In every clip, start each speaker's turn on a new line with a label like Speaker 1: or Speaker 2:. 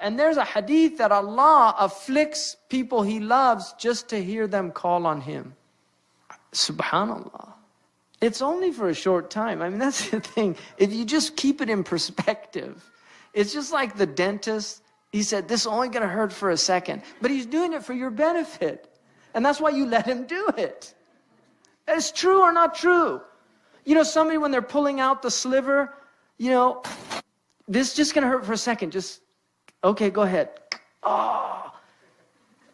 Speaker 1: And there's a hadith that Allah afflicts people He loves just to hear them call on Him. Subhanallah. It's only for a short time. I mean, that's the thing. If you just keep it in perspective, it's just like the dentist. He said, this is only going to hurt for a second. But he's doing it for your benefit. And that's why you let him do it. It's true or not true. You know, somebody when they're pulling out the sliver, you know, this is just going to hurt for a second. Just, okay, go ahead. Oh,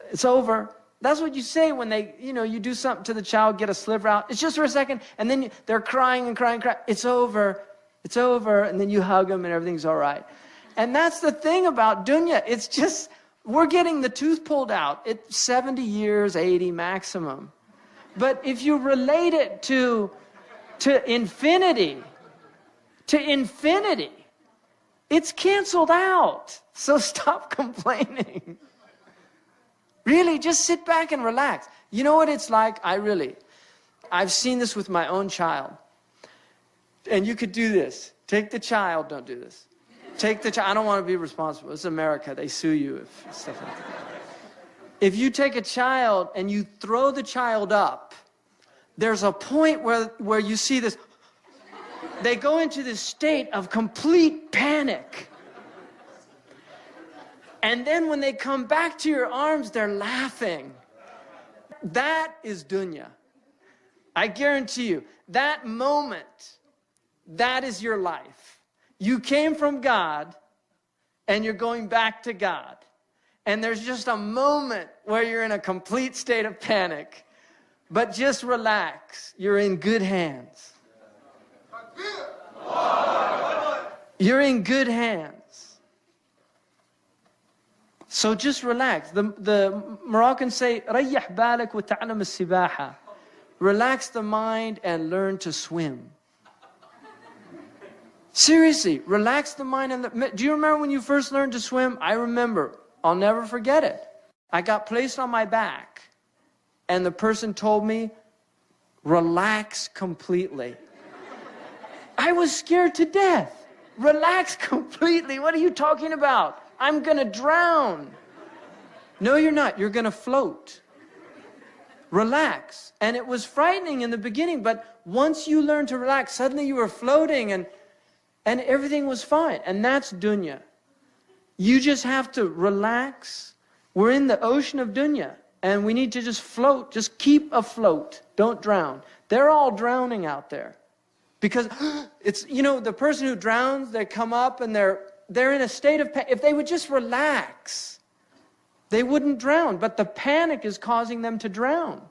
Speaker 1: it's over. That's what you say when they, you know, you do something to the child, get a sliver out. It's just for a second. And then they're crying and crying and crying. It's over. It's over. And then you hug them and everything's all right. And that's the thing about dunya. It's just, we're getting the tooth pulled out. It's 70 years, 80 maximum. But if you relate it to infinity, it's canceled out. So stop complaining. Really, just sit back and relax. You know what it's like? I've seen this with my own child. And you could do this. Take the child, don't do this. Take the child, I don't want to be responsible. It's America, they sue you if stuff like that. If you take a child and you throw the child up, there's a point where you see this, they go into this state of complete panic. And then when they come back to your arms, they're laughing. That is dunya. I guarantee you, that moment, that is your life. You came from God, and you're going back to God. And there's just a moment where you're in a complete state of panic. But just relax. You're in good hands. You're in good hands. So just relax. The Moroccans say, ريح بالك وتعلم السباحة. Relax the mind and learn to swim. Seriously, relax the mind. Do you remember when you first learned to swim? I remember. I'll never forget it. I got placed on my back, and the person told me, relax completely. I was scared to death. Relax completely. What are you talking about? I'm going to drown. No, you're not. You're going to float. Relax. And it was frightening in the beginning, but once you learn to relax, suddenly you were floating and everything was fine. And that's dunya. You just have to relax. We're in the ocean of dunya, and we need to just float. Just keep afloat. Don't drown. They're all drowning out there. Because it's, you know, the person who drowns, they come up and they're in a state of panic. If they would just relax, they wouldn't drown. But the panic is causing them to drown.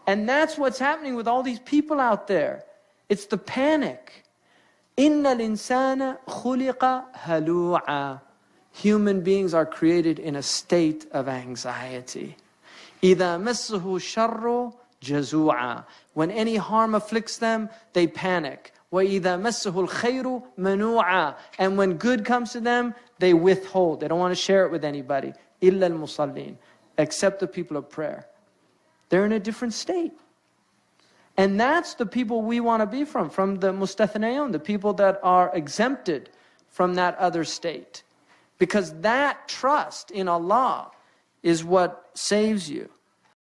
Speaker 1: And that's what's happening with all these people out there. It's the panic. إِنَّ الْإِنسَانَ خُلِقَ هَلُوعًا. Human beings are created in a state of anxiety. إِذَا مَسَّهُ الشَّرُّ جَزُوعًا. When any harm afflicts them, they panic. وَإِذَا مَسَّهُ الْخَيْرُ مَنُوعًا. And when good comes to them, they withhold. They don't want to share it with anybody. إِلَّا الْمُصَلِّينَ. Except the people of prayer. They're in a different state. And that's the people we want to be from the mustathnayun, the people that are exempted from that other state. Because that trust in Allah is what saves you.